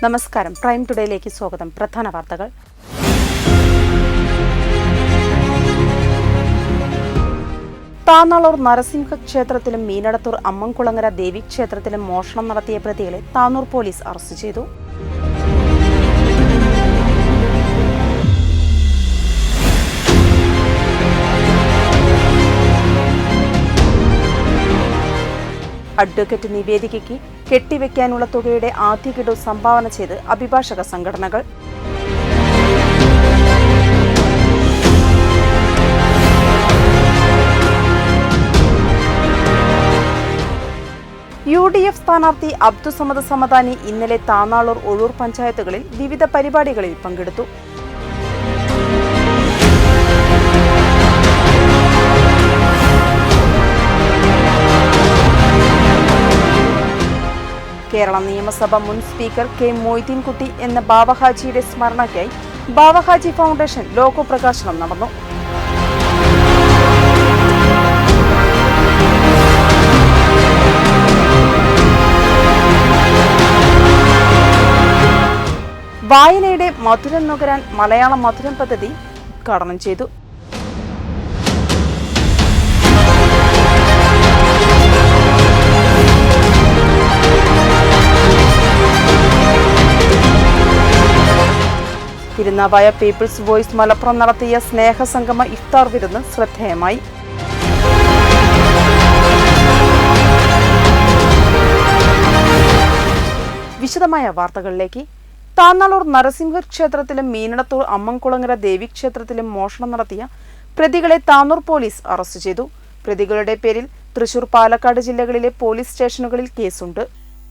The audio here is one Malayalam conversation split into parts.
നമസ്കാരം. പ്രൈം ടുഡേയിലേക്ക് സ്വാഗതം. പ്രധാന വാർത്തകൾ. താനാളൂർ നരസിംഹ ക്ഷേത്രത്തിലും മീനടത്തൂർ അമ്മൻകുളങ്ങര ദേവീക്ഷേത്രത്തിലും മോഷണം നടത്തിയ പ്രതികളെ താനൂർ പോലീസ് അറസ്റ്റ് ചെയ്തു. അഡ്വക്കേറ്റ് നിവേദികയ്ക്ക് കെട്ടിവെക്കാനുള്ള തുകയുടെ ആദ്യ ഗഡു സംഭാവന ചെയ്ത് അഭിഭാഷക സംഘടനകൾ. UDF സ്ഥാനാർത്ഥി അബ്ദുസമദ് സമദാനി ഇന്നലെ താനാളൂർ ഒഴൂർ പഞ്ചായത്തുകളിൽ വിവിധ പരിപാടികളിൽ പങ്കെടുത്തു. കേരള നിയമസഭ മുൻ സ്പീക്കർ കെ മൊയ്തീൻകുട്ടി എന്ന ബാവഹാജിയുടെ സ്മരണയ്ക്കായി ബാവഹാജി ഫൗണ്ടേഷൻ ലോഗോ പ്രകാശനം നടന്നു. വായനയുടെ മധുരം നുകരാൻ മലയാള മധുരം പദ്ധതി ഉദ്ഘാടനം ചെയ്തു. തിരുനാവായ പീപ്പിൾസ് വോയിസ് മലപ്പുറം നടത്തിയ സ്നേഹസംഗമ ഇഫ്താർ വിരുന്ന് ശ്രദ്ധേയമായി. വിശദമായ വാർത്തകളിലേക്ക്. താനാളൂർ നരസിംഹ ക്ഷേത്രത്തിലും മീനടത്തൂർ അമ്മൻകുളങ്ങര ദേവീക്ഷേത്രത്തിലും മോഷണം നടത്തിയ പ്രതികളെ താനൂർ പോലീസ് അറസ്റ്റ് ചെയ്തു. പ്രതികളുടെ പേരിൽ തൃശൂർ, പാലക്കാട് ജില്ലകളിലെ പോലീസ് സ്റ്റേഷനുകളിൽ കേസുണ്ട്.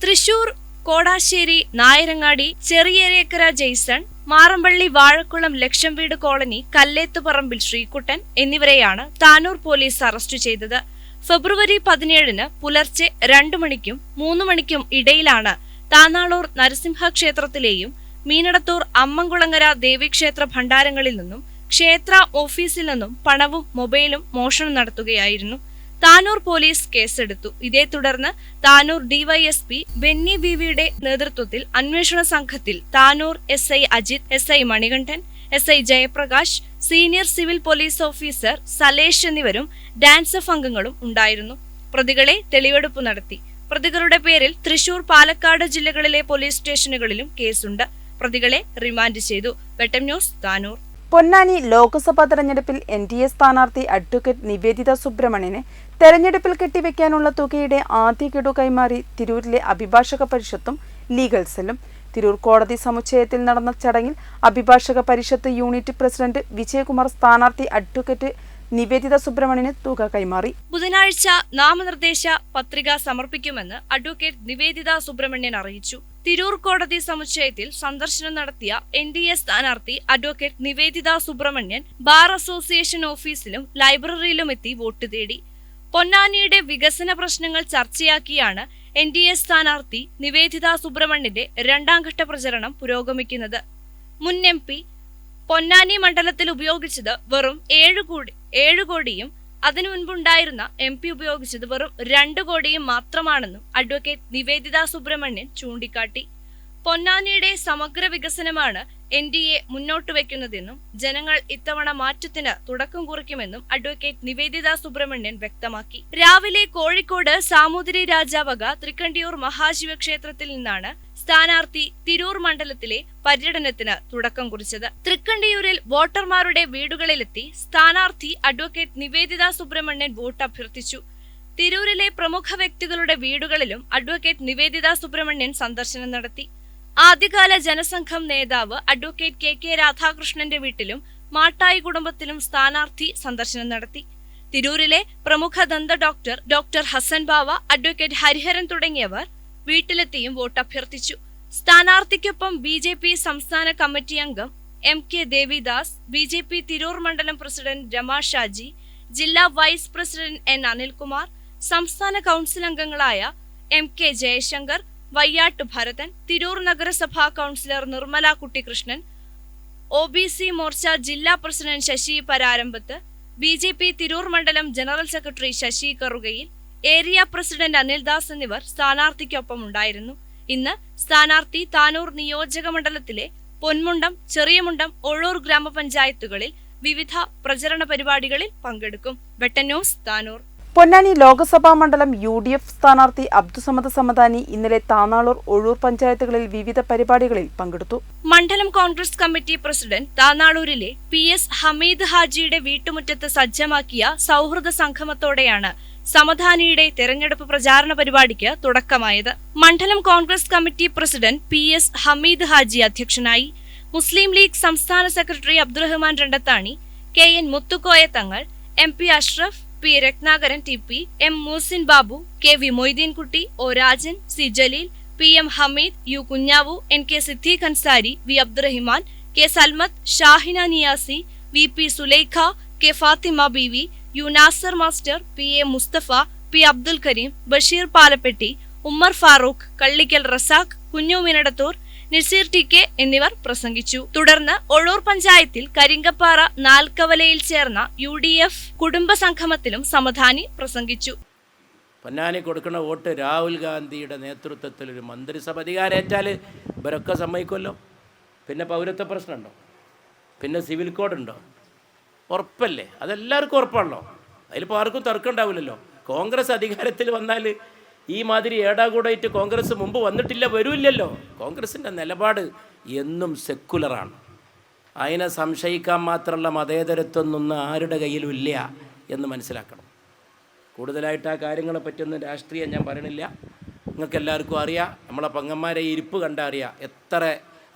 തൃശൂർ കോടാശ്ശേരി, നായരങ്ങാടി, ചെറിയേരേക്കര ജെയ്സൺ, മാറമ്പള്ളി, വാഴക്കുളം, ലക്ഷം വീട് കോളനി, കല്ലേത്തുപറമ്പിൽ ശ്രീകുട്ടൻ എന്നിവരെയാണ് താനൂർ പോലീസ് അറസ്റ്റ് ചെയ്തത്. ഫെബ്രുവരി 17 പുലർച്ചെ 2 മണിക്കും 3 മണിക്കും ഇടയിലാണ് താനാളൂർ നരസിംഹ ക്ഷേത്രത്തിലെയും മീനടത്തൂർ അമ്മൻകുളങ്ങര ദേവീക്ഷേത്ര ഭണ്ഡാരങ്ങളിൽ നിന്നും ക്ഷേത്ര ഓഫീസിൽ നിന്നും പണവും മൊബൈലും മോഷണം നടത്തുകയായിരുന്നു. താനൂർ പോലീസ് കേസെടുത്തു. ഇതേ തുടർന്ന് താനൂർ ഡിവൈഎസ്പി ബെന്നി വിവിയുടെ നേതൃത്വത്തിൽ അന്വേഷണ സംഘത്തിൽ Tanur SI Ajith, SI Manikandan, SI Jayaprakash, senior civil police officer Salesh എന്നിവരും ഡാൻസ് എഫ് അംഗങ്ങളും ഉണ്ടായിരുന്നു. പ്രതികളെ തെളിവെടുപ്പ് നടത്തി. പ്രതികളുടെ പേരിൽ തൃശൂർ, പാലക്കാട് ജില്ലകളിലെ പോലീസ് സ്റ്റേഷനുകളിലും കേസുണ്ട്. പ്രതികളെ റിമാൻഡ് ചെയ്തു. വെട്ടം ന്യൂസ്, താനൂർ. പൊന്നാനി ലോക്സഭാ തെരഞ്ഞെടുപ്പിൽ NDA സ്ഥാനാർത്ഥി അഡ്വക്കേറ്റ് നിവേദിത സുബ്രഹ്മണ്യന് തെരഞ്ഞെടുപ്പിൽ കെട്ടിവെക്കാനുള്ള തുകയുടെ ആദ്യ ഗഡു കൈമാറി തിരൂരിലെ അഭിഭാഷക പരിഷത്തും ലീഗൽ സെല്ലും. തിരൂർ കോടതി സമുച്ചയത്തിൽ നടന്ന ചടങ്ങിൽ അഭിഭാഷക പരിഷത്ത് യൂണിറ്റ് പ്രസിഡന്റ് വിജയകുമാർ സ്ഥാനാർത്ഥി അഡ്വക്കേറ്റ് നിവേദിത സുബ്രഹ്മണ്യന് തുക കൈമാറി. ബുധനാഴ്ച നാമനിർദ്ദേശ പത്രിക സമർപ്പിക്കുമെന്ന് അഡ്വക്കേറ്റ് നിവേദിത സുബ്രഹ്മണ്യൻ അറിയിച്ചു. തിരൂർ കോടതി സമുച്ചയത്തിൽ സന്ദർശനം നടത്തിയ NDA സ്ഥാനാർത്ഥി advocate Niveditha Subramanian bar association ഓഫീസിലും ലൈബ്രറിയിലും എത്തി വോട്ട് തേടി. പൊന്നാനിയുടെ വികസന പ്രശ്നങ്ങൾ ചർച്ചയാക്കിയാണ് NDA സ്ഥാനാർത്ഥി നിവേദിത സുബ്രഹ്മണ്യന്റെ 2ാം ഘട്ട പ്രചരണം പുരോഗമിക്കുന്നത്. മുൻ MP പൊന്നാനി മണ്ഡലത്തിൽ ഉപയോഗിച്ചത് വെറും 7 കോടിയും അതിനു മുൻപുണ്ടായിരുന്ന MP ഉപയോഗിച്ചത് വെറും 2 കോടിയും മാത്രമാണെന്നും അഡ്വക്കേറ്റ് നിവേദിത സുബ്രഹ്മണ്യൻ ചൂണ്ടിക്കാട്ടി. പൊന്നാനിയുടെ സമഗ്ര വികസനമാണ് NDA മുന്നോട്ട് വയ്ക്കുന്നതെന്നും ജനങ്ങൾ ഇത്തവണ മാറ്റത്തിന് തുടക്കം കുറിക്കുമെന്നും അഡ്വക്കേറ്റ് നിവേദിത സുബ്രഹ്മണ്യൻ വ്യക്തമാക്കി. രാവിലെ കോഴിക്കോട് സാമൂതിരി രാജാവക തൃക്കണ്ടിയൂർ മഹാശിവക്ഷേത്രത്തിൽ നിന്നാണ് സ്ഥാനാർത്ഥി തിരൂർ മണ്ഡലത്തിലെ പര്യടനത്തിന് തുടക്കം കുറിച്ചത്. തൃക്കണ്ടിയൂരിൽ വോട്ടർമാരുടെ വീടുകളിലെത്തി സ്ഥാനാർത്ഥി അഡ്വക്കേറ്റ് നിവേദിത സുബ്രഹ്മണ്യൻ വോട്ട് അഭ്യർത്ഥിച്ചു. തിരൂരിലെ പ്രമുഖ വ്യക്തികളുടെ വീടുകളിലും അഡ്വക്കേറ്റ് നിവേദിത സുബ്രഹ്മണ്യൻ സന്ദർശനം നടത്തി. ആദ്യകാല ജനസംഘം നേതാവ് അഡ്വക്കേറ്റ് KK രാധാകൃഷ്ണന്റെ വീട്ടിലും മാട്ടായി കുടുംബത്തിലും സ്ഥാനാർത്ഥി സന്ദർശനം നടത്തി. തിരൂരിലെ പ്രമുഖ ദന്ത ഡോക്ടർ ഹസൻ ബാവ, അഡ്വക്കേറ്റ് ഹരിഹരൻ തുടങ്ങിയവർ വീട്ടിലെത്തിയും വോട്ട് അഭ്യർത്ഥിച്ചു. സ്ഥാനാർത്ഥിക്കൊപ്പം BJP സംസ്ഥാന കമ്മിറ്റി അംഗം MK ദേവിദാസ്, BJP തിരൂർ മണ്ഡലം പ്രസിഡന്റ് രമ ഷാജി, ജില്ലാ വൈസ് പ്രസിഡന്റ് എൻ അനിൽകുമാർ, സംസ്ഥാന കൗൺസിൽ അംഗങ്ങളായ MK ജയശങ്കർ, വയ്യാട്ട് ഭരതൻ, തിരൂർ നഗരസഭാ കൗൺസിലർ നിർമ്മല കുട്ടികൃഷ്ണൻ, OBC മോർച്ച ജില്ലാ പ്രസിഡന്റ് ശശി പരാരമ്പത്ത്, BJP തിരൂർ മണ്ഡലം general secretary Sasi Karukayil, area president Anildas എന്നിവർ സ്ഥാനാർത്ഥിക്കൊപ്പമുണ്ടായിരുന്നു. ഇന്ന് സ്ഥാനാർത്ഥി താനൂർ നിയോജക മണ്ഡലത്തിലെ പൊന്മുണ്ടം, ചെറിയമുണ്ടം, ഒഴൂർ ഗ്രാമപഞ്ചായത്തുകളിൽ വിവിധ പ്രചരണ പരിപാടികളിൽ പങ്കെടുക്കും. വെട്ടൻ ന്യൂസ്, താനൂർ. പൊന്നാനി ലോക്സഭാ മണ്ഡലം UDF സ്ഥാനാർത്ഥി അബ്ദുസമദ് സമദാനി ഇന്നലെ താനാളൂർ, ഒഴൂർ പഞ്ചായത്തുകളിൽ വിവിധ പരിപാടികളിൽ പങ്കെടുത്തു. മണ്ഡലം കോൺഗ്രസ് കമ്മിറ്റി പ്രസിഡന്റ് താനാളൂരിലെ PS ഹമീദ് ഹാജിയുടെ വീട്ടുമുറ്റത്ത് സജ്ജമാക്കിയ സൗഹൃദ സംഗമത്തോടെയാണ് സമദാനിയുടെ തെരഞ്ഞെടുപ്പ് പ്രചാരണ പരിപാടിക്ക് തുടക്കമായത്. മണ്ഡലം Congress committee president PS Hameed Haji അധ്യക്ഷനായി. മുസ്ലിം ലീഗ് സംസ്ഥാന secretary Abdurahman Randathani, KN Muthukoya Thangal, MP Ashraf, P Ratnakaran TP, M Moosin Babu, KV Moideenkutty, O Rajan, C Jaleel, PM Hameed, U Kunhavu, NK Siddique Ansari, V Abdurahiman, K Salmath, Shahina Niyasi, VP Sulaikha, K Fathima BV, U Nasar master, PA Musthafa, P Abdul Kareem, Basheer Palappetty, Ummer Farooq, Kallikkal Razak, Kunhu Minadathoor, Naseer TK എന്നിവർ പ്രസംഗിച്ചു. തുടർന്ന് ഒഴൂർ പഞ്ചായത്തിൽ കരിങ്കപ്പാറ നാൽക്കവലയിൽ ചേർന്ന UDF കുടുംബ സംഗമത്തിലും സമദാനി പ്രസംഗിച്ചു. പൊന്നാനി കൊടുക്കുന്ന വോട്ട് രാഹുൽ ഗാന്ധിയുടെ നേതൃത്വത്തിൽ ഒരു മന്ത്രിസഭ അധികാരേറ്റാൽ ഇവരൊക്കെ സമ്മതിക്കുമല്ലോ. പിന്നെ പൗരത്വ പ്രശ്നമുണ്ടോ? പിന്നെ സിവിൽ കോഡുണ്ടോ? ഉറപ്പല്ലേ? അതെല്ലാവർക്കും ഉറപ്പാണല്ലോ. അതിലിപ്പോൾ ആർക്കും തർക്കം ഉണ്ടാവില്ലല്ലോ. കോൺഗ്രസ് അധികാരത്തിൽ വന്നാൽ ഈ മാതിരി ഏടാകൂടായിട്ട് കോൺഗ്രസ് മുമ്പ് വന്നിട്ടില്ല, വരില്ലല്ലോ. കോൺഗ്രസിൻ്റെ നിലപാട് എന്നും സെക്കുലറാണ്. അതിനെ സംശയിക്കാൻ മാത്രമുള്ള മതേതരത്വമൊന്നും ആരുടെ കയ്യിലും ഇല്ല എന്ന് മനസ്സിലാക്കണം. കൂടുതലായിട്ട് ആ കാര്യങ്ങളെ പറ്റിയൊന്നും രാഷ്ട്രീയം ഞാൻ പറയണില്ല. നിങ്ങൾക്ക് എല്ലാവർക്കും അറിയാം. നമ്മളെ പങ്ങന്മാരെ ഇരിപ്പ് കണ്ടാൽ അറിയാം എത്ര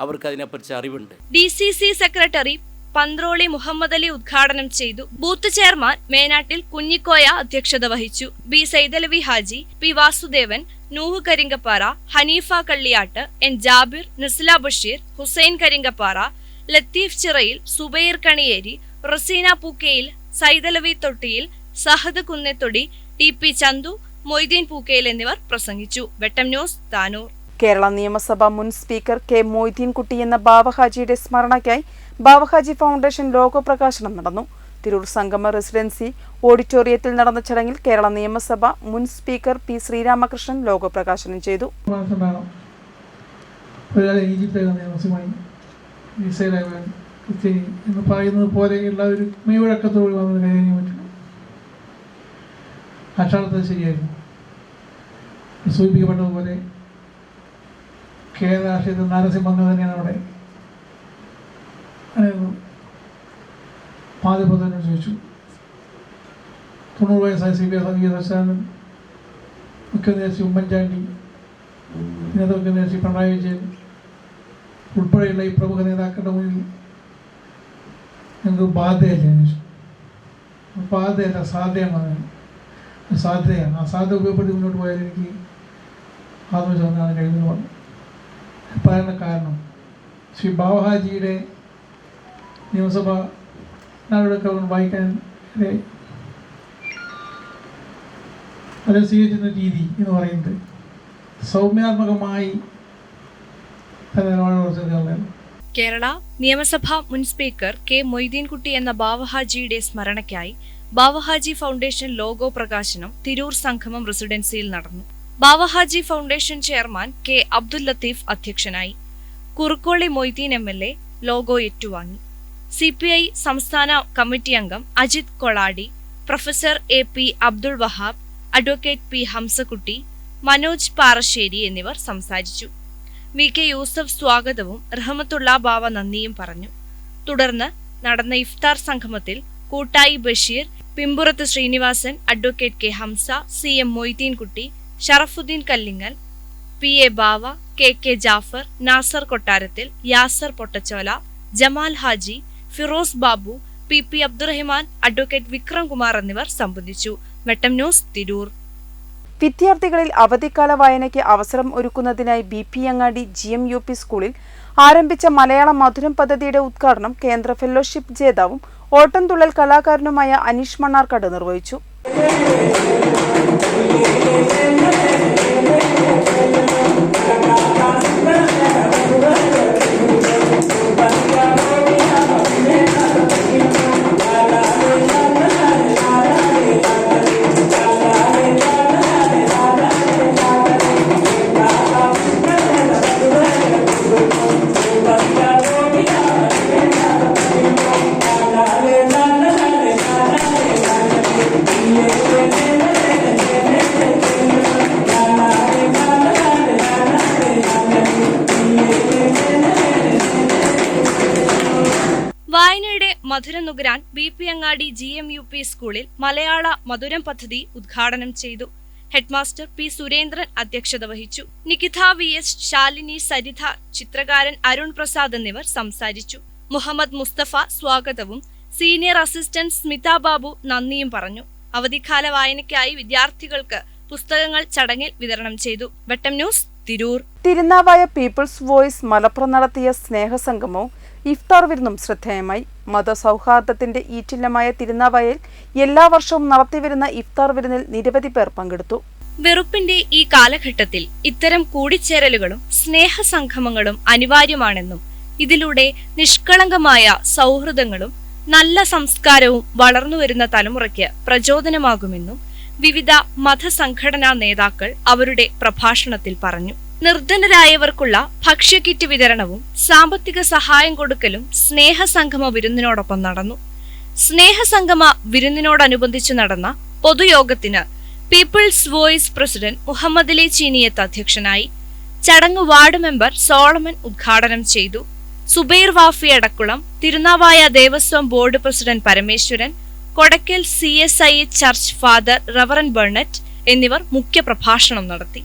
അവർക്ക് അതിനെക്കുറിച്ച് അറിവുണ്ട്. DCC സെക്രട്ടറി പന്ത്രോളി മുഹമ്മദ് അലി ഉദ്ഘാടനം ചെയ്തു. ബൂത്ത് ചെയർമാൻ മേനാട്ടിൽ കുഞ്ഞിക്കോയ അധ്യക്ഷത വഹിച്ചു. B Saidalavi Haji, P Vasudevan, Nuh Karinkappara, Haneefa Kalliyatt, N Jabir, Nasla Basheer, Hussain Karinkappara, Latheef ചിറയിൽ, സുബൈർ കണിയേരി, റസീന പൂക്കയിൽ, സൈദലവി തൊട്ടിയിൽ, സഹദ് കുന്നത്തൊടി, TP ചന്തു, മൊയ്തീൻ പൂക്കയിൽ എന്നിവർ പ്രസംഗിച്ചു. വെട്ടം ന്യൂസ്, താനൂർ. കേരള നിയമസഭ മുൻ സ്പീക്കർ K മൊയ്തീൻകുട്ടി എന്ന ബാവഹാജിയുടെ സ്മരണയ്ക്കായി ബാവഹാജി ഫൗണ്ടേഷൻ ലോഗോ പ്രകാശനം നടന്നു. തിരൂർ സംഗമ റെസിഡൻസി ഓഡിറ്റോറിയത്തിൽ നടന്ന ചടങ്ങിൽ കേരള നിയമസഭ മുൻ സ്പീക്കർ P ശ്രീരാമകൃഷ്ണൻ ലോഗോ പ്രകാശനം ചെയ്തു. എന്ന് പറയുന്നത് പോലെയുള്ള ഒരു മെയ്വഴക്കത്തോട് വന്നത് കഴിഞ്ഞു പറ്റും. അക്ഷരത്തിൽ ശരിയായിരുന്നു. സൂചിപ്പിക്കപ്പെട്ടതുപോലെ കേരള രാഷ്ട്രീയത്തിൽ നരസിംഹങ്ങൾ തന്നെയാണ് അവിടെ. മാധ്യമപ്രവർത്തകനോട് ചോദിച്ചു. 90 വയസ്സായ CPI സംഗീത ദർശനം, മുഖ്യമന്ത്രി ഉമ്മൻചാണ്ടി, ഇന്നത്തെ മുഖ്യമന്ത്രി പിണറായി വിജയൻ ഉൾപ്പെടെയുള്ള ഈ പ്രമുഖ നേതാക്കളുടെ മുന്നിൽ ഞങ്ങൾക്ക് ബാധ്യതയില്ല. ബാധ്യതയല്ല, സാധ്യമാണ്. സാധ്യതയാണ്. ആ സാധ്യത ഉപയോഗപ്പെടുത്തി മുന്നോട്ട് പോയാൽ എനിക്ക് ആത്മവിശ്വാസമാണ് കഴിയുന്നത് പറഞ്ഞു. പറയാനുള്ള കാരണം ശ്രീ ബാവഹാജിയുടെ നിയമസഭ നടപടിയൊക്കെ വായിക്കാൻ അത് സ്വീകരിക്കുന്ന രീതി എന്ന് പറയുന്നത് സൗമ്യാത്മകമായി കേരള നിയമസഭാ മുൻ സ്പീക്കർ K മൊയ്തീൻകുട്ടി എന്ന ബാവഹാജിയുടെ സ്മരണയ്ക്കായി ബാവഹാജി ഫൗണ്ടേഷൻ ലോഗോ പ്രകാശനം തിരൂർ സംഗമം റെസിഡൻസിയിൽ നടന്നു. Bavahaji foundation chairman K Abdul Latheef അധ്യക്ഷനായി. കുറുക്കോളി മൊയ്തീൻ MLA ലോഗോ ഏറ്റുവാങ്ങി. CPI സംസ്ഥാന കമ്മിറ്റി അംഗം Ajith Kolady, professor AP Abdul Wahab, advocate P Hamzakutty, Manoj Parassery എന്നിവർ സംസാരിച്ചു. VK യൂസഫ് സ്വാഗതവും റഹ്മത്തുള്ള ബാവ നന്ദിയും പറഞ്ഞു. തുടർന്ന് നടന്ന ഇഫ്താർ സംഗമത്തിൽ Koottayi Basheer, Pimpurath Srinivasan, advocate K Hamza, CM Moideenkutty, Sharafudheen Kallingal, PA Bava, KK Jafar, Nasar Kottarathil, Yasar Pottachola, Jamal Haji, Firoz Babu, PP Abdurahiman, advocate Vikram Kumar എന്നിവർ സംബന്ധിച്ചു. വെട്ടം ന്യൂസ്, തിരൂർ. വിദ്യാർത്ഥികളിൽ അവധിക്കാല വായനയ്ക്ക് അവസരം ഒരുക്കുന്നതിനായി BP അങ്ങാടി GM UP സ്കൂളിൽ ആരംഭിച്ച മലയാള മധുരം പദ്ധതിയുടെ ഉദ്ഘാടനം കേന്ദ്ര ഫെലോഷിപ്പ് ജേതാവും ഓട്ടംതുള്ളൽ കലാകാരനുമായ അനീഷ് മണ്ണാർക്കാട് നിർവഹിച്ചു. വായനയുടെ മധുരം നുകരാൻ BP അങ്ങാടി GMUP സ്കൂളിൽ മലയാള മധുരം പദ്ധതി ഉദ്ഘാടനം ചെയ്തു. ഹെഡ്മാസ്റ്റർ P സുരേന്ദ്രൻ അധ്യക്ഷത വഹിച്ചു. നികിത VS, ശാലിനി, സരിത, ചിത്രകാരൻ അരുൺ പ്രസാദ് എന്നിവർ സംസാരിച്ചു. മുഹമ്മദ് മുസ്തഫ സ്വാഗതവും സീനിയർ അസിസ്റ്റന്റ് സ്മിത ബാബു നന്ദിയും പറഞ്ഞു. അവധിക്കാല വായനയ്ക്കായി വിദ്യാർത്ഥികൾക്ക് പുസ്തകങ്ങൾ ചടങ്ങിൽ വിതരണം ചെയ്തു. Vettam news, Tirur. Thirunavaya people's voice Malappuram നടത്തിയ സ്നേഹസംഗമവും ഇഫ്താർ വിരുന്നും ശ്രദ്ധേയമായി. മതസൗഹാർദ്ദത്തിന്റെ ഈറ്റില്ലമായ തിരുനാവായയിൽ എല്ലാ വർഷവും നടത്തിവരുന്ന ഇഫ്താർ വിരുന്നിൽ നിരവധി പേർ പങ്കെടുത്തു. വെറുപ്പിന്റെ ഈ കാലഘട്ടത്തിൽ ഇത്തരം കൂടിച്ചേരലുകളും സ്നേഹസംഗമങ്ങളും അനിവാര്യമാണെന്നും ഇതിലൂടെ നിഷ്കളങ്കമായ സൗഹൃദങ്ങളും നല്ല സംസ്കാരവും വളർന്നുവരുന്ന തലമുറയ്ക്ക് പ്രചോദനമാകുമെന്നും വിവിധ മതസംഘടനാ നേതാക്കൾ അവരുടെ പ്രഭാഷണത്തിൽ പറഞ്ഞു. നിർധനരായവർക്കുള്ള ഭക്ഷ്യക്കിറ്റ് വിതരണവും സാമ്പത്തിക സഹായം കൊടുക്കലും സ്നേഹസംഗമ വിരുന്നിനോടൊപ്പം നടന്നു. സ്നേഹസംഗമ വിരുന്നിനോടനുബന്ധിച്ച് നടന്ന പൊതുയോഗത്തിന് people's voice president Muhammad Ali Cheeniyath അധ്യക്ഷനായി. ചടങ്ങ് വാർഡ് മെമ്പർ സോളമൻ ഉദ്ഘാടനം ചെയ്തു. Subair Wafi Adakkulam, Thirunavaya Devaswom board president Parameswaran, Kodakkal CSI church father reverend Burnett എന്നിവർ മുഖ്യപ്രഭാഷണം നടത്തി.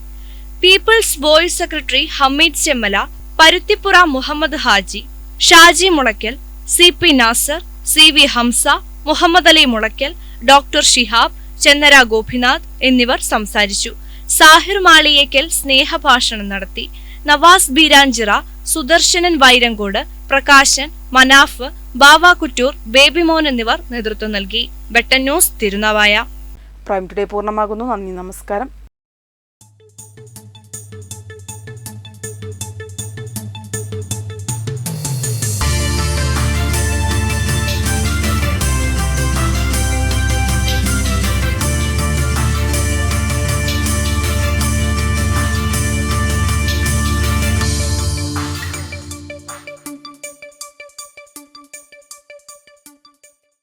People's voice secretary Hameed Chemmala, Paruthippura Muhammad Haji, Shaji Mulakkal, CP Nasar, CV Hamza, Muhammad Ali Mulakkal, doctor Shihab, Chennara Gopinath എന്നിവർ സംസാരിച്ചു. സാഹിർ മാളിയേക്കൽ സ്നേഹഭാഷണം നടത്തി. നവാസ് ബീരാഞ്ചിറ, സുദർശനൻ വൈരങ്കോട്, പ്രകാശൻ, മനാഫ്, ബാവ കുറ്റൂർ, ബേബിമോൻ എന്നിവർ നേതൃത്വം നൽകി. Vettan news, Thirunavaya. Prime today പൂർണ്ണമാകുന്നു. നന്ദി, നമസ്കാരം.